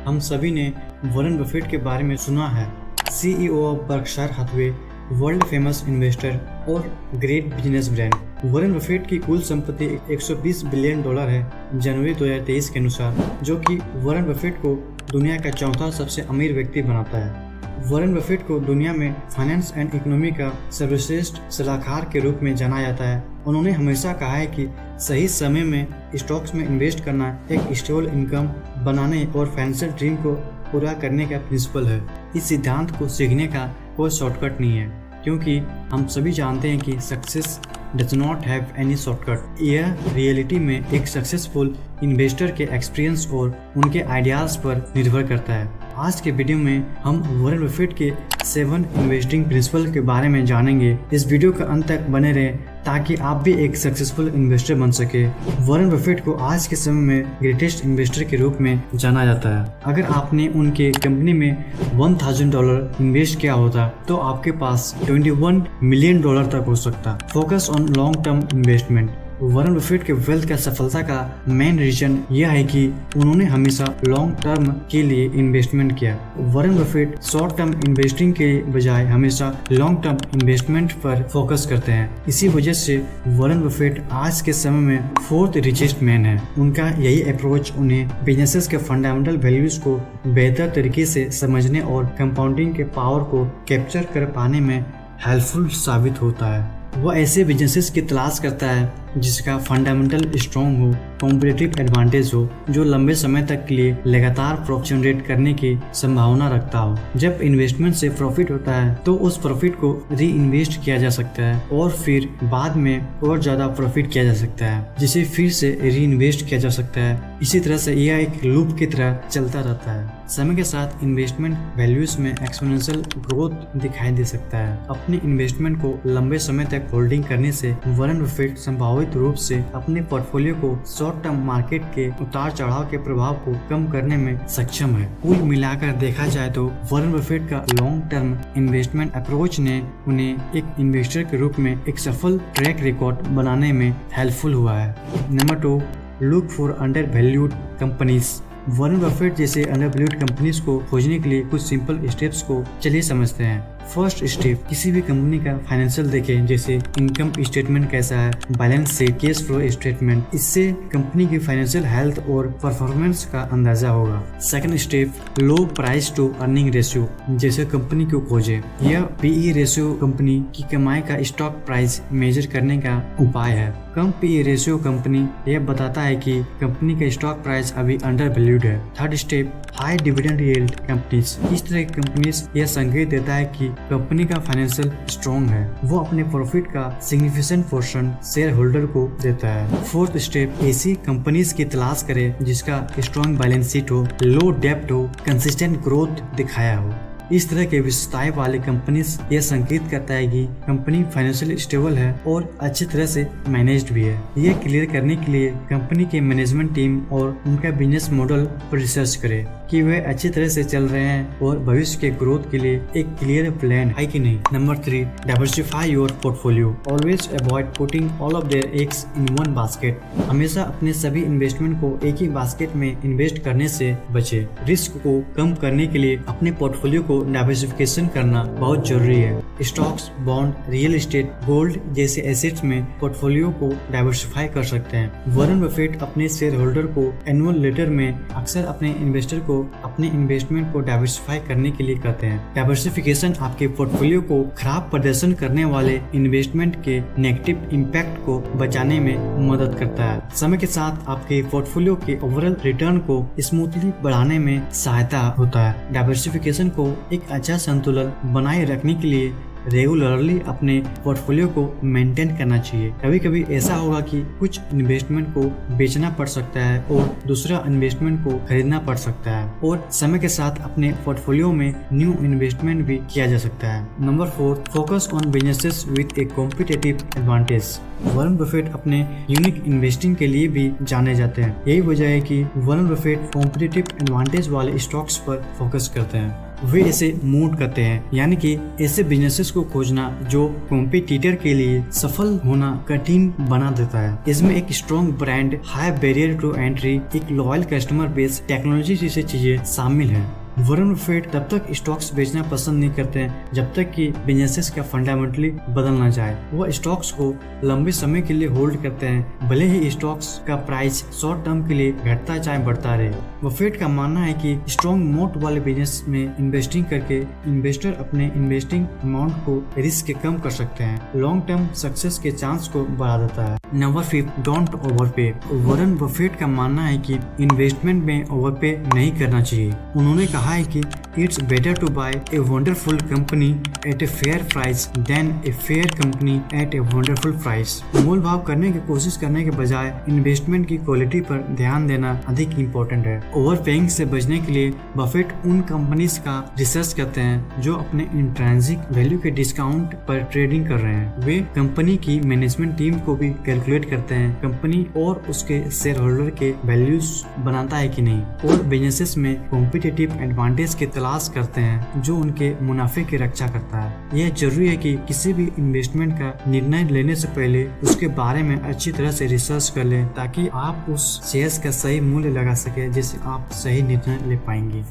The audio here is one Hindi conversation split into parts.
हम सभी ने वॉरेन बफेट के बारे में सुना है। CEO of Berkshire Hathaway, world famous investor और great business brand. Warren Buffett की कुल संपत्ति $120 बिलियन है जनवरी 2023 के अनुसार, जो कि वॉरेन बफेट को दुनिया का चौथा सबसे अमीर व्यक्ति बनाता है। वॉरेन बफेट को दुनिया में फाइनेंस एंड इकोनॉमी का सर्वश्रेष्ठ सलाहकार के रूप में जाना जाता है। उन्होंने हमेशा कहा है कि सही समय में स्टॉक्स में इन्वेस्ट करना एक स्टेबल इनकम बनाने और फाइनेंशियल ड्रीम को पूरा करने का प्रिंसिपल है। इस सिद्धांत को सीखने का कोई शॉर्टकट नहीं है, क्योंकि हम सभी जानते हैं कि success does not have any shortcut. यह रियलिटी में एक सक्सेसफुल इन्वेस्टर के एक्सपीरियंस और उनके आइडियाज पर निर्भर करता है। आज के वीडियो में हम वॉरेन बफेट के 7 इन्वेस्टिंग प्रिंसिपल के बारे में जानेंगे। इस वीडियो का अंत तक बने रहें ताकि आप भी एक सक्सेसफुल इन्वेस्टर बन सके। वॉरेन बफेट को आज के समय में ग्रेटेस्ट इन्वेस्टर के रूप में जाना जाता है। अगर आपने उनके कंपनी में $1000 इन्वेस्ट किया होता तो आपके पास $21 मिलियन तक हो सकता। Focus on long term investment. Warren Buffett के वेल्थ का सफलता का मेन रीजन यह है कि उन्होंने हमेशा लॉन्ग टर्म के लिए इन्वेस्टमेंट किया। Warren Buffett short term investing के बजाय हमेशा लॉन्ग टर्म इन्वेस्टमेंट पर फोकस करते हैं। इसी वजह से वॉरेन बफेट आज के समय में 4th रिचेस्ट मैन है। उनका यही अप्रोच उन्हें बिजनेसेस के फंडामेंटल वैल्यूज को बेहतर तरीके से समझने और कंपाउंडिंग के पावर को कैप्चर कर पाने में हेल्पफुल साबित होता है। वह ऐसे बिजनेसेस की तलाश करता है जिसका फंडामेंटल स्ट्रॉन्ग हो, कॉम्पिटिटिव एडवांटेज हो, जो लंबे समय तक के लिए लगातार प्रॉफिट जनरेट करने की संभावना रखता हो। जब इन्वेस्टमेंट से प्रॉफिट होता है तो उस प्रॉफिट को री इन्वेस्ट किया जा सकता है और फिर बाद में और ज्यादा प्रॉफिट किया जा सकता है, जिसे फिर से री इन्वेस्ट किया जा सकता है। इसी तरह से यह एक लूप की तरह चलता रहता है। समय के साथ इन्वेस्टमेंट वैल्यूज में एक्सपोनेंशियल ग्रोथ दिखाई दे सकता है। अपने इन्वेस्टमेंट को लंबे समय तक होल्डिंग करने से वॉरेन बफेट संभावित रूप से अपने पोर्टफोलियो को शॉर्ट टर्म मार्केट के उतार चढ़ाव के प्रभाव को कम करने में सक्षम है। कुल मिलाकर देखा जाए तो वॉरेन बफेट का लॉन्ग टर्म इन्वेस्टमेंट अप्रोच ने उन्हें एक इन्वेस्टर के रूप में एक सफल ट्रैक रिकॉर्ड बनाने में हेल्पफुल हुआ है। Number 2, look for under valued companies. Warren Buffett जैसे अंडर वैल्यूड कंपनीज को खोजने के लिए कुछ सिंपल स्टेप्स को चलिए समझते हैं। फर्स्ट स्टेप, किसी भी कंपनी का फाइनेंशियल देखें, जैसे इनकम स्टेटमेंट कैसा है, balance sheet, cash flow statement. इससे कंपनी की फाइनेंशियल हेल्थ और परफॉर्मेंस का अंदाजा होगा। Second step, low price to earning ratio, जैसे कंपनी को खोजें। यह PE रेशियो कंपनी की कमाई का स्टॉक प्राइस मेजर करने का उपाय है। कम PE रेशियो कंपनी यह बताता है कि कंपनी का स्टॉक प्राइस अभी अंडर वैल्यूड है। Third step, high dividend yield companies. इस तरह की कंपनीज यह संकेत देता है कि कंपनी का फाइनेंशियल स्ट्रॉन्ग है, वो अपने प्रॉफिट का सिग्निफिकेंट पोर्शन शेयर होल्डर को देता है। फोर्थ स्टेप, ऐसी कंपनीज की तलाश करें जिसका स्ट्रॉन्ग बैलेंस शीट हो, लो डेब्ट हो, कंसिस्टेंट ग्रोथ दिखाया हो। इस तरह के विशेषताएं वाली कंपनीज यह संकेत करता है कि कंपनी फाइनेंशियल स्टेबल है और अच्छी तरह से मैनेज्ड भी है। यह क्लियर करने के लिए कंपनी के मैनेजमेंट टीम और उनका बिजनेस मॉडल पर रिसर्च करें कि वे अच्छी तरह से चल रहे हैं और भविष्य के ग्रोथ के लिए एक क्लियर प्लान है कि नहीं। Number 3, diversify your portfolio. Always avoid putting all of their eggs in one basket. हमेशा अपने सभी इन्वेस्टमेंट को एक ही बास्केट में इन्वेस्ट करने से बचे। रिस्क को कम करने के लिए अपने पोर्टफोलियो को डाइवर्सिफिकेशन करना बहुत जरूरी है। Stocks, bond, real estate, gold जैसे एसेट्स में पोर्टफोलियो को डाइवर्सिफाई कर सकते हैं। वॉरेन बफेट अपने शेयर होल्डर को एनुअल लेटर में अक्सर अपने इन्वेस्टर को अपने इन्वेस्टमेंट को डाइवर्सिफाई करने के लिए कहते हैं। डाइवर्सिफिकेशन आपके पोर्टफोलियो को खराब प्रदर्शन करने वाले इन्वेस्टमेंट के नेगेटिव इम्पैक्ट को बचाने में मदद करता है। समय के साथ आपके पोर्टफोलियो के ओवरऑल रिटर्न को स्मूथली बढ़ाने में सहायता होता है। डाइवर्सिफिकेशन को एक अच्छा संतुलन बनाए रखने के लिए रेगुलरली अपने पोर्टफोलियो को मेंटेन करना चाहिए। कभी कभी ऐसा होगा कि कुछ इन्वेस्टमेंट को बेचना पड़ सकता है और दूसरा इन्वेस्टमेंट को खरीदना पड़ सकता है, और समय के साथ अपने पोर्टफोलियो में न्यू इन्वेस्टमेंट भी किया जा सकता है। Number 4, focus on businesses with A competitive advantage. Warren Buffett अपने यूनिक इन्वेस्टिंग के लिए भी जाने जाते हैं। यही वजह है कि वॉरेन बफेट कॉम्पिटिटिव एडवांटेज वाले स्टॉक्स पर फोकस करते हैं। वे इसे मूड करते हैं, यानी कि ऐसे बिजनेसेस को खोजना जो कॉम्पिटिटर के लिए सफल होना कठिन बना देता है। इसमें एक strong brand, high barrier to entry, एक लॉयल कस्टमर बेस, टेक्नोलॉजी जैसी चीजें शामिल हैं। वॉरेन बफेट तब तक स्टॉक्स बेचना पसंद नहीं करते हैं जब तक कि बिजनेसेस का फंडामेंटली बदल ना जाए। वो स्टॉक्स को लंबे समय के लिए होल्ड करते हैं, भले ही स्टॉक्स का प्राइस शॉर्ट टर्म के लिए घटता चाहे बढ़ता रहे। बफेट का मानना है कि स्ट्रॉन्ग मोट वाले बिजनेस में इन्वेस्टिंग करके इन्वेस्टर अपने इन्वेस्टिंग अमाउंट को रिस्क कम कर सकते हैं, लॉन्ग टर्म सक्सेस के चांस को बढ़ा देता है। Number 5, don't overpay. Warren Buffett का मानना है कि इन्वेस्टमेंट में ओवरपे नहीं करना चाहिए। उन्होंने कहा है कि it's better to buy a wonderful company at a fair price than a fair company at a wonderful price. मोल भाव करने की कोशिश करने के बजाय इन्वेस्टमेंट की क्वालिटी पर ध्यान देना अधिक इम्पोर्टेंट है। ओवरपेइंग से बचने के लिए बफेट उन कंपनीज का रिसर्च करते हैं जो अपने इंट्रिंसिक वैल्यू के डिस्काउंट पर ट्रेडिंग कर रहे हैं। वे कंपनी की मैनेजमेंट टीम को भी कैलकुलेट करते हैं कंपनी और उसके शेयर होल्डर के वैल्यूज बनाता है कि नहीं, और बिजनेसेस में कॉम्पिटिटिव एडवांटेज की तलाश करते हैं जो उनके मुनाफे की रक्षा करता है। यह जरूरी है कि किसी भी इन्वेस्टमेंट का निर्णय लेने से पहले उसके बारे में अच्छी तरह से रिसर्च कर लें ताकि आप उस शेयर्स का सही मूल्य लगा सके जिससे आप सही निर्णय ले पाएंगे।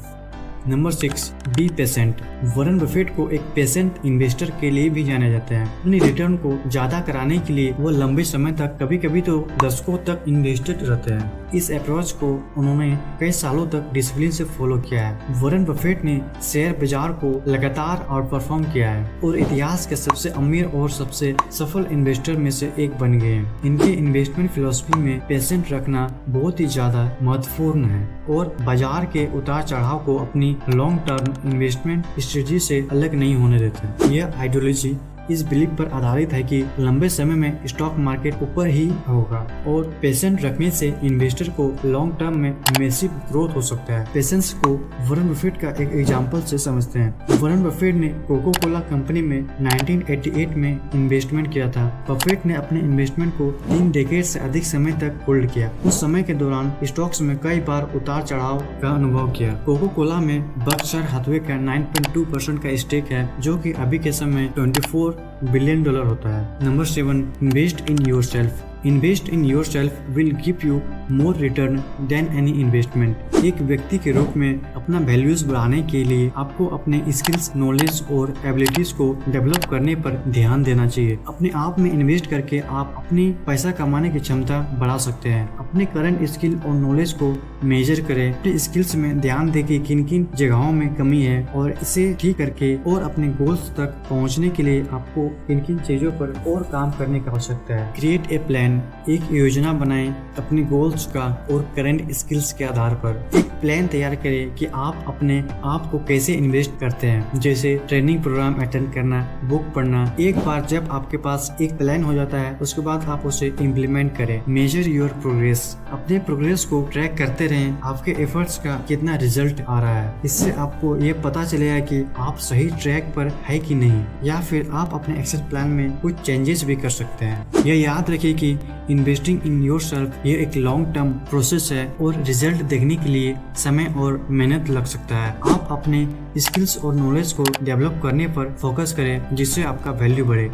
Number 6, be patient. Warren Buffett को एक पेशेंट इन्वेस्टर के लिए भी जाना जाता है। अपनी रिटर्न को ज्यादा कराने के लिए वो लंबे समय तक, कभी कभी तो दशकों तक इन्वेस्टेड रहते हैं। इस अप्रोच को उन्होंने कई सालों तक डिसिप्लिन से फॉलो किया है। वॉरेन बफेट ने शेयर बाजार को लगातार आउट परफॉर्म किया है और इतिहास के सबसे अमीर और सबसे सफल इन्वेस्टर में से एक बन गए हैं। इनके इन्वेस्टमेंट फिलॉसफी में पेशेंट रखना बहुत ही ज्यादा महत्वपूर्ण है और बाजार के उतार चढ़ाव को अपनी लॉन्ग टर्म इन्वेस्टमेंट स्ट्रेटजी से अलग नहीं होने देते। यह आइडियोलॉजी इस बिलीफ पर आधारित है कि लंबे समय में स्टॉक मार्केट ऊपर ही होगा और पेशेंट रखने से इन्वेस्टर को लॉन्ग टर्म में मैसिव ग्रोथ हो सकता है। पेशेंस को वॉरेन बफेट का एक एग्जांपल से समझते हैं। वॉरेन बफेट ने कोको कोला कंपनी में 1988 में इन्वेस्टमेंट किया था। बफेट ने अपने इन्वेस्टमेंट को 3 डेकेड से अधिक समय तक होल्ड किया। उस समय के दौरान स्टॉक्स में कई बार उतार चढ़ाव का अनुभव किया। कोको कोला में बर्कशायर हैथवे का 9.2% का स्टेक है जो कि अभी के समय $24 बिलियन होता है। Number 7, invest in yourself. Invest in yourself will give you more return than any investment. एक व्यक्ति के रूप में अपना वैल्यूज बढ़ाने के लिए आपको अपने स्किल्स, नॉलेज और एबिलिटीज को डेवलप करने पर ध्यान देना चाहिए। अपने आप में इन्वेस्ट करके आप अपनी पैसा कमाने की क्षमता बढ़ा सकते हैं। अपने करंट स्किल और नॉलेज को मेजर करें, अपने स्किल्स में ध्यान दें कि किन किन जगहों में कमी है और इसे ठीक करके और अपने गोल्स तक पहुंचने के लिए आपको किन किन चीजों पर और काम करने की आवश्यकता है। Create a plan. एक योजना बनाएं अपने गोल्स का और करंट स्किल्स के आधार पर। एक प्लान तैयार करें कि आप अपने आप को कैसे इन्वेस्ट करते हैं, जैसे ट्रेनिंग प्रोग्राम अटेंड करना, बुक पढ़ना। एक बार जब आपके पास एक प्लान हो जाता है उसके बाद आप उसे इम्प्लीमेंट करें। Major your progress. अपने प्रोग्रेस को ट्रैक करते रहें, आपके एफर्ट्स का कितना रिजल्ट आ रहा है। इससे आपको ये पता चलेगा कि आप सही ट्रैक पर है कि नहीं, या फिर आप अपने एक्सेस प्लान में कुछ चेंजेस भी कर सकते हैं। यह याद रखिए कि इन्वेस्टिंग इन योरसेल्फ ये एक लॉन्ग टर्म प्रोसेस है और रिजल्ट देखने के लिए समय और मेहनत लग सकता है। आप अपने स्किल्स और नॉलेज को डेवलप करने पर फोकस करें जिससे आपका वैल्यू बढ़े।